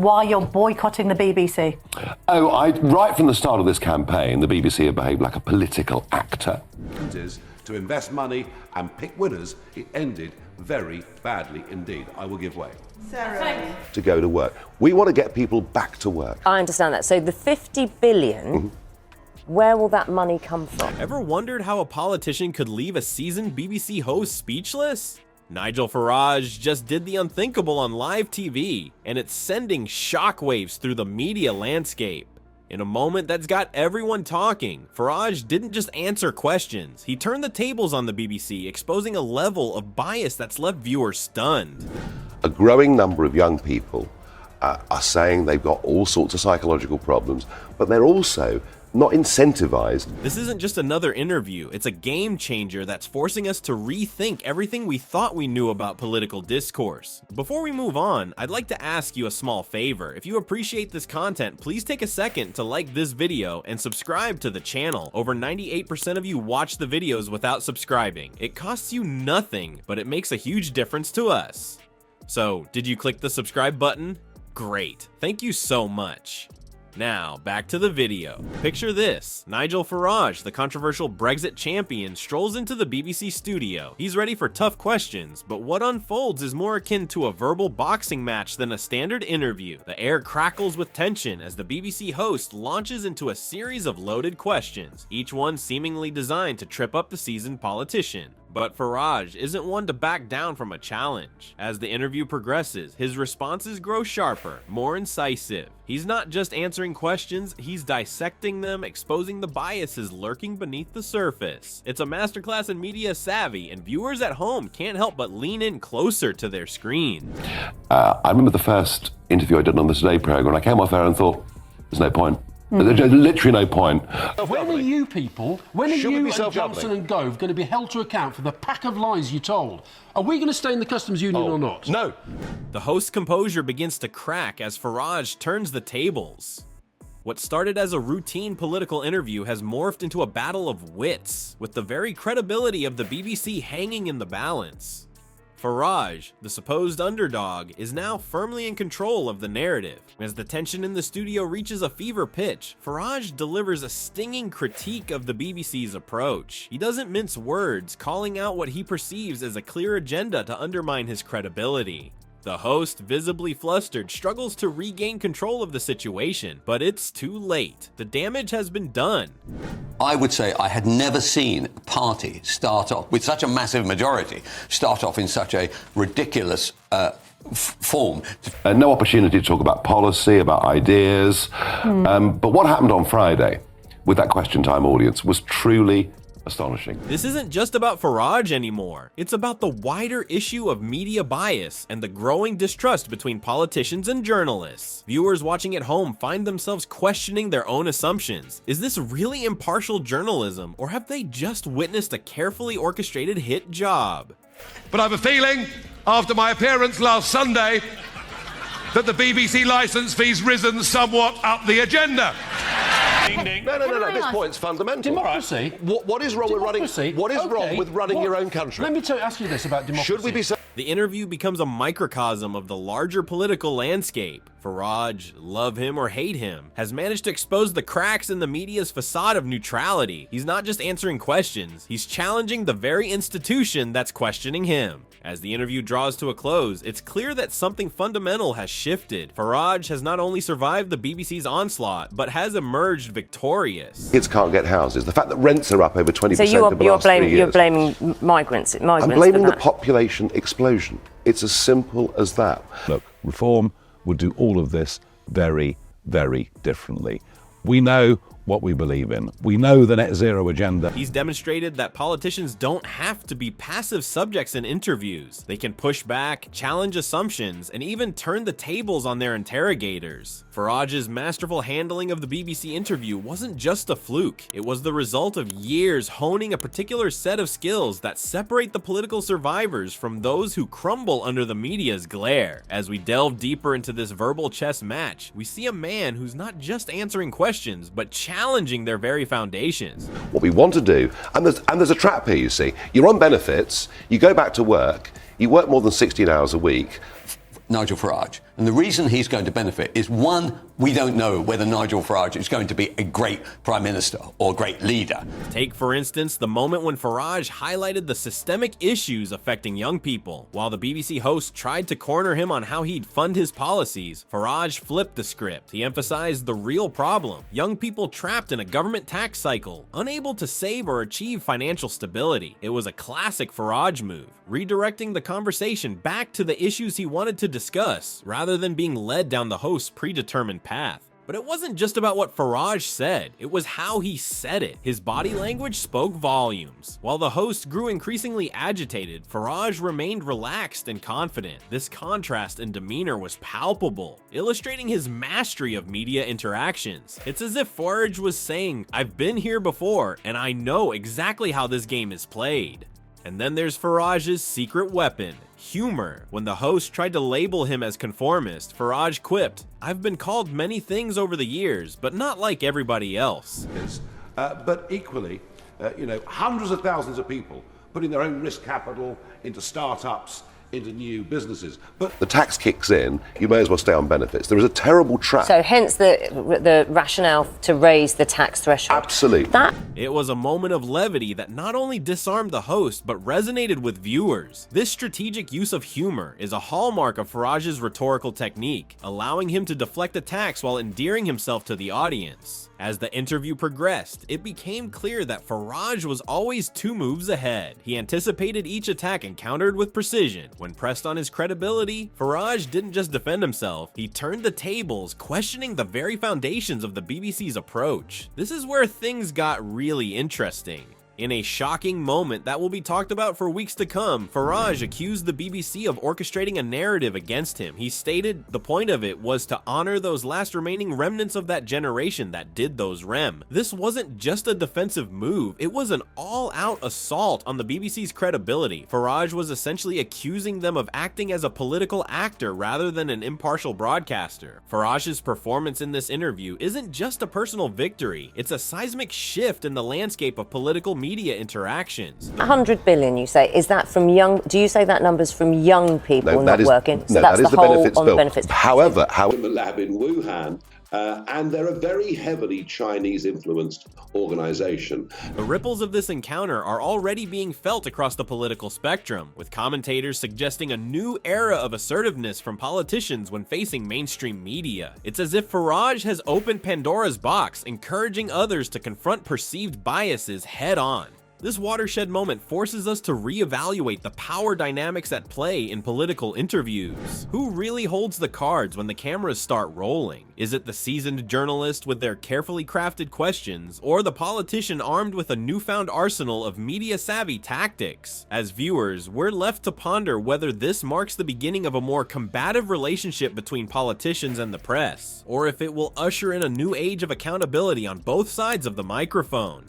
why you're boycotting the BBC? Oh, right from the start of this campaign, the BBC have behaved like a political actor. To invest money and pick winners, it ended very badly indeed. I will give way. Sarah. To go to work. We want to get people back to work. I understand that. So the 50 billion, where will that money come from? Ever wondered how a politician could leave a seasoned BBC host speechless? Nigel Farage just did the unthinkable on live TV, and it's sending shockwaves through the media landscape. In a moment that's got everyone talking, Farage didn't just answer questions, he turned the tables on the BBC, exposing a level of bias that's left viewers stunned. A growing number of young people are saying they've got all sorts of psychological problems, but they're also not incentivized. This isn't just another interview, it's a game changer that's forcing us to rethink everything we thought we knew about political discourse. Before we move on, I'd like to ask you a small favor. If you appreciate this content, please take a second to like this video and subscribe to the channel. Over 98% of you watch the videos without subscribing. It costs you nothing, but it makes a huge difference to us. So, did you click the subscribe button? Great, thank you so much. Now, back to the video. Picture this. Nigel Farage, the controversial Brexit champion, strolls into the BBC studio. He's ready for tough questions, but what unfolds is more akin to a verbal boxing match than a standard interview. The air crackles with tension as the BBC host launches into a series of loaded questions, each one seemingly designed to trip up the seasoned politician. But Farage isn't one to back down from a challenge. As the interview progresses, his responses grow sharper, more incisive. He's not just answering questions, he's dissecting them, exposing the biases lurking beneath the surface. It's a masterclass in media savvy, and viewers at home can't help but lean in closer to their screens. I remember the first interview I did on the Today programme, I came off there and thought, there's no point. There's literally no point. When are you people, when are Should we you be and Johnson and Gove going to be held to account for the pack of lies you told? Are we going to stay in the customs union or not? No. The host's composure begins to crack as Farage turns the tables. What started as a routine political interview has morphed into a battle of wits, with the very credibility of the BBC hanging in the balance. Farage, the supposed underdog, is now firmly in control of the narrative. As the tension in the studio reaches a fever pitch, Farage delivers a stinging critique of the BBC's approach. He doesn't mince words, calling out what he perceives as a clear agenda to undermine his credibility. The host, visibly flustered, struggles to regain control of the situation, but it's too late. The damage has been done. I would say I had never seen a party start off with such a massive majority, start off in such a ridiculous form. No opportunity to talk about policy, about ideas. But what happened on Friday with that question time audience was truly astonishing. This isn't just about Farage anymore. It's about the wider issue of media bias and the growing distrust between politicians and journalists. Viewers watching at home find themselves questioning their own assumptions. Is this really impartial journalism, or have they just witnessed a carefully orchestrated hit job? But I have a feeling, after my appearance last Sunday, that the BBC licence fee's risen somewhat up the agenda. No. This point's fundamental. Democracy. What is wrong with running? What is wrong with running your own country? Let me ask you this about democracy. Should we be? The interview becomes a microcosm of the larger political landscape. Farage, love him or hate him, has managed to expose the cracks in the media's facade of neutrality. He's not just answering questions, he's challenging the very institution that's questioning him. As the interview draws to a close, it's clear that something fundamental has shifted. Farage has not only survived the BBC's onslaught, but has emerged victorious. Kids can't get houses. The fact that rents are up over 20% So over the last 3 years. you're blaming migrants. I'm blaming the population explosion. It's as simple as that. Look, reform would do all of this very, very differently. We know what we believe in. We know the net zero agenda. He's demonstrated that politicians don't have to be passive subjects in interviews. They can push back, challenge assumptions, and even turn the tables on their interrogators. Farage's masterful handling of the BBC interview wasn't just a fluke. It was the result of years honing a particular set of skills that separate the political survivors from those who crumble under the media's glare. As we delve deeper into this verbal chess match, we see a man who's not just answering questions, but challenging their very foundations. What we want to do, and there's a trap here, you see. You're on benefits, you go back to work, you work more than 16 hours a week. Nigel Farage, And the reason he's going to benefit is, one, we don't know whether Nigel Farage is going to be a great prime minister or a great leader. Take, for instance, the moment when Farage highlighted the systemic issues affecting young people. While the BBC host tried to corner him on how he'd fund his policies, Farage flipped the script. He emphasized the real problem: young people trapped in a government tax cycle, unable to save or achieve financial stability. It was a classic Farage move, redirecting the conversation back to the issues he wanted to discuss, rather than being led down the host's predetermined path. But it wasn't just about what Farage said, it was how he said it. His body language spoke volumes. While the host grew increasingly agitated, Farage remained relaxed and confident. This contrast in demeanor was palpable, illustrating his mastery of media interactions. It's as if Farage was saying, "I've been here before, and I know exactly how this game is played." And then there's Farage's secret weapon: humor. When the host tried to label him as conformist, Farage quipped, "I've been called many things over the years, but not like everybody else." But equally, hundreds of thousands of people putting their own risk capital into startups, into new businesses. But The tax kicks in, you may as well stay on benefits. There is a terrible trap. So hence the rationale to raise the tax threshold. Absolutely. It was a moment of levity that not only disarmed the host, but resonated with viewers. This strategic use of humor is a hallmark of Farage's rhetorical technique, allowing him to deflect attacks while endearing himself to the audience. As the interview progressed, it became clear that Farage was always 2 moves ahead. He anticipated each attack and countered with precision. When pressed on his credibility, Farage didn't just defend himself, he turned the tables, questioning the very foundations of the BBC's approach. This is where things got really interesting. In a shocking moment that will be talked about for weeks to come, Farage accused the BBC of orchestrating a narrative against him. He stated the point of it was to honor those last remaining remnants of that generation that did those rem. This wasn't just a defensive move, it was an all-out assault on the BBC's credibility. Farage was essentially accusing them of acting as a political actor rather than an impartial broadcaster. Farage's performance in this interview isn't just a personal victory, it's a seismic shift in the landscape of political media interactions. 100 billion, you say. Is that from young? Do you say that number's from young people not working? So no, that's that is the the whole benefits on bill. the benefits. However, a lab in Wuhan, and they're a very heavily Chinese-influenced organization. The ripples of this encounter are already being felt across the political spectrum, with commentators suggesting a new era of assertiveness from politicians when facing mainstream media. It's as if Farage has opened Pandora's box, encouraging others to confront perceived biases head-on. This watershed moment forces us to reevaluate the power dynamics at play in political interviews. Who really holds the cards when the cameras start rolling? Is it the seasoned journalist with their carefully crafted questions, or the politician armed with a newfound arsenal of media-savvy tactics? As viewers, we're left to ponder whether this marks the beginning of a more combative relationship between politicians and the press, or if it will usher in a new age of accountability on both sides of the microphone.